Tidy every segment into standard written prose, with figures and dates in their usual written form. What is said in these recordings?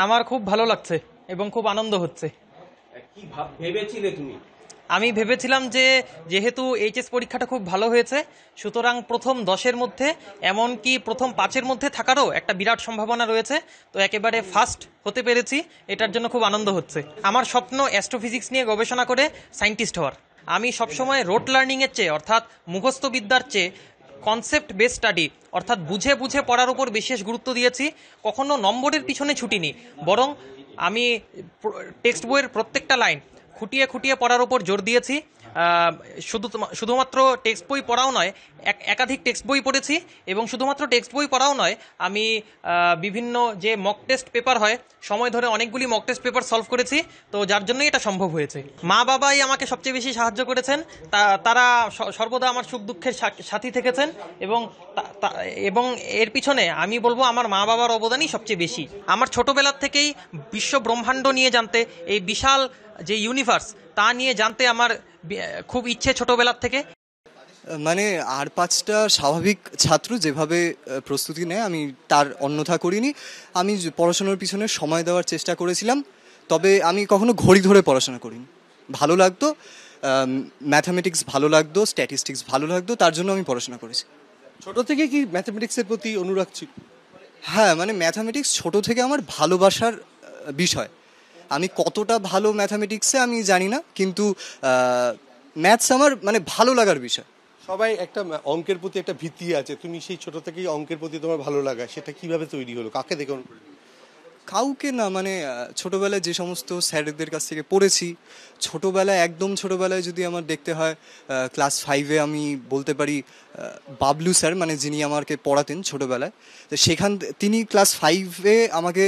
আমার খুব ভালো লাগছে এবং খুব আনন্দ হচ্ছে। কি ভেবেছিলে তুমি? আমি ভেবেছিলাম যে যেহেতু এইচএস পরীক্ষাটা খুব ভালো হয়েছে, সুতরাং প্রথম 10-এর মধ্যে, এমনকি প্রথম 5-এর মধ্যে থাকারও একটা বিরাট সম্ভাবনা রয়েছে। তো একেবারে ফার্স্ট হতে পেরেছি, এটার জন্য খুব আনন্দ হচ্ছে। আমার স্বপ্ন অ্যাস্ট্রোফিজিক্স নিয়ে গবেষণা করে সায়েন্টিস্ট হওয়ার। আমি সবসময় রোট লার্নিংয়ের চেয়ে, অর্থাৎ মুখস্থ বিদ্যার চেয়ে কনসেপ্ট বেস স্টাডি, অর্থাৎ বুঝে বুঝে পড়ার উপর বিশেষ গুরুত্ব দিয়েছি। কখনো নম্বরের পিছনে ছুটিনি, বরং আমি টেক্সট বইয়ের প্রত্যেকটা লাইন খুঁটিয়ে খুঁটিয়ে পড়ার উপর জোর দিয়েছি। শুধুমাত্র টেক্সট বই পড়াও নয়, একাধিক টেক্সট বই পড়েছি, এবং শুধুমাত্র টেক্সট বই পড়াও নয়, আমি বিভিন্ন যে মক টেস্ট পেপার হয়, সময় ধরে অনেকগুলি মক টেস্ট পেপার সলভ করেছি। তো যার জন্যই এটা সম্ভব হয়েছে। মা বাবাই আমাকে সবচেয়ে বেশি সাহায্য করেছেন। তারা সর্বদা আমার সুখ দুঃখের সাথী থেকেছেন, এবং এর পিছনে আমি বলবো আমার মা বাবার অবদানই সবচেয়ে বেশি। আমার ছোটবেলার থেকেই বিশ্ব ব্রহ্মাণ্ড নিয়ে জানতে, এই বিশাল যে ইউনিভার্স তা নিয়ে জানতে আমার খুব ইচ্ছে ছোটবেলার থেকে। মানে আর 5টা স্বাভাবিক ছাত্র যেভাবে প্রস্তুতি নেয় আমি তার অন্যথা করিনি। আমি পড়াশোনার পিছনে সময় দেওয়ার চেষ্টা করেছিলাম, তবে আমি কখনো ঘড়ি ধরে পড়াশোনা করিনি। ভালো লাগতো, ম্যাথামেটিক্স ভালো লাগতো, স্ট্যাটিস্টিক্স ভালো লাগতো, তার জন্য আমি পড়াশোনা করেছি। ছোট থেকে কি ম্যাথামেটিক্সের প্রতি অনুরাগ ছিল? হ্যাঁ, মানে ম্যাথামেটিক্স ছোট থেকে আমার ভালোবাসার বিষয়। আমি কতটা ভালো ম্যাথামেটিক্সে আমি জানি না, কিন্তু ম্যাথস আমার মানে ভালো লাগার বিষয়। সবাই একটা অঙ্কের প্রতি একটা ভীতি আছে, তুমি সেই ছোট থেকেই অঙ্কের প্রতি তোমার ভালো লাগা, সেটা কিভাবে তৈরি হলো, কাকে দেখে? কাউকে না, মানে ছোটোবেলায় যে সমস্ত স্যারদের কাছ থেকে পড়েছি, ছোটোবেলায় একদম ছোটোবেলায় যদি আমার দেখতে হয়, ক্লাস 5-এ আমি বলতে পারি বাবলু স্যার, মানে যিনি আমাকে পড়াতেন ছোটোবেলায়, তো তিনি ক্লাস 5-এ আমাকে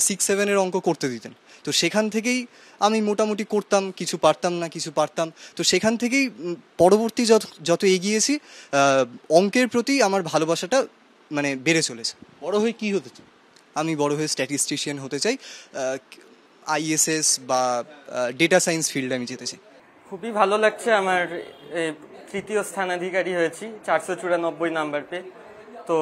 6-7-এর অঙ্ক করতে দিতেন। তো সেখান থেকেই আমি মোটামুটি করতাম, কিছু পারতাম না, কিছু পারতাম। তো সেখান থেকেই পরবর্তী যত এগিয়েছি, অঙ্কের প্রতি আমার ভালোবাসাটা মানে বেড়ে চলেছে। বড় হয়ে কি হতে চাই? আমি বড় হয়ে স্ট্যাটিস্টিশিয়ান হতে চাই, আইএসএস বা ডেটা সায়েন্স ফিল্ডে আমি যেতে চাই। খুবই ভালো লাগছে, আমার তৃতীয় স্থানাধিকারী হয়েছি 494 নাম্বার পেয়ে। তো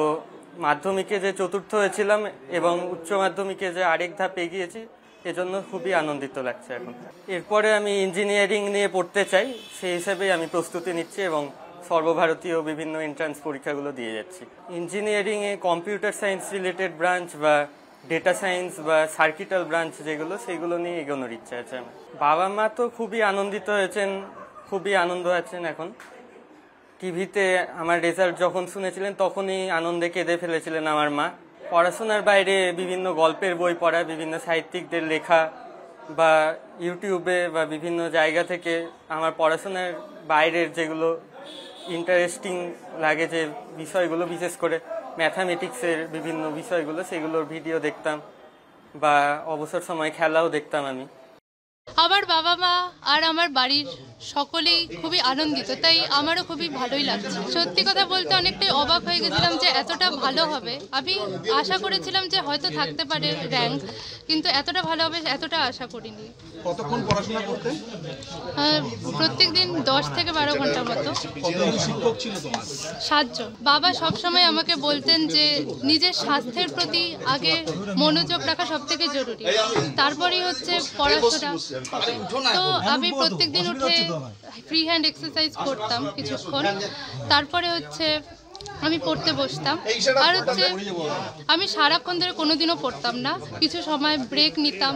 মাধ্যমিকে যে চতুর্থ হয়েছিলাম এবং উচ্চ মাধ্যমিকে যে আরেক ধাপ এগিয়েছি, এজন্য খুবই আনন্দিত লাগছে এখন। এরপরে আমি ইঞ্জিনিয়ারিং নিয়ে পড়তে চাই, সেই হিসেবেই আমি প্রস্তুতি নিচ্ছি এবং সর্বভারতীয় বিভিন্ন এন্ট্রান্স পরীক্ষাগুলো দিয়ে যাচ্ছি। ইঞ্জিনিয়ারিংয়ে কম্পিউটার সায়েন্স রিলেটেড ব্রাঞ্চ বা ডেটা সায়েন্স বা সার্কিটাল ব্রাঞ্চ যেগুলো, সেগুলো নিয়ে এগোনোর ইচ্ছা আছে আমার। বাবা মা তো খুবই আনন্দিত হয়েছেন, খুবই আনন্দ আছেন এখন। টিভিতে আমার রেজাল্ট যখন শুনেছিলেন তখনই আনন্দে কেঁদে ফেলেছিলেন আমার মা। পড়াশোনার বাইরে বিভিন্ন গল্পের বই পড়া, বিভিন্ন সাহিত্যিকদের লেখা বা ইউটিউবে বা বিভিন্ন জায়গা থেকে আমার পড়াশোনার বাইরের যেগুলো ইন্টারেস্টিং লাগে, যে বিষয়গুলো, বিশেষ করে ম্যাথামেটিক্সের বিভিন্ন বিষয়গুলো, সেগুলোর ভিডিও দেখতাম বা অবসর সময় খেলাও দেখতাম আমি। আমার বাবা মা আর আমার বাড়ির সকলেই খুবই আনন্দিত, তাই আমারও খুবই ভালোই লাগছে। সত্যি কথা বলতে অনেকটাই অবাক হয়ে গেছিলাম যে এতটা ভালো হবে। আমি আশা করেছিলাম যে হয়তো থাকতে পারে র্যাঙ্ক, কিন্তু এতটা ভালো হবে এতটা আশা করিনি। কতক্ষণ পড়াশোনা করতে? প্রত্যেক দিন 10 থেকে 12 ঘন্টার মতো। কতজন শিক্ষক ছিল তোমার? 7 জন। বাবা সবসময় আমাকে বলতেন যে নিজের স্বাস্থ্যের প্রতি আগে মনোযোগ রাখা সব থেকে জরুরি, তারপরেই হচ্ছে পড়াশোনা। তো আমি প্রত্যেকদিন উঠে ফ্রি হ্যান্ড এক্সারসাইজ করতাম কিছুক্ষণ, তারপরে হচ্ছে আমি পড়তে বসতাম। আর হচ্ছে আমি সারাক্ষণ ধরে কোনোদিনও পড়তাম না, কিছু সময় ব্রেক নিতাম।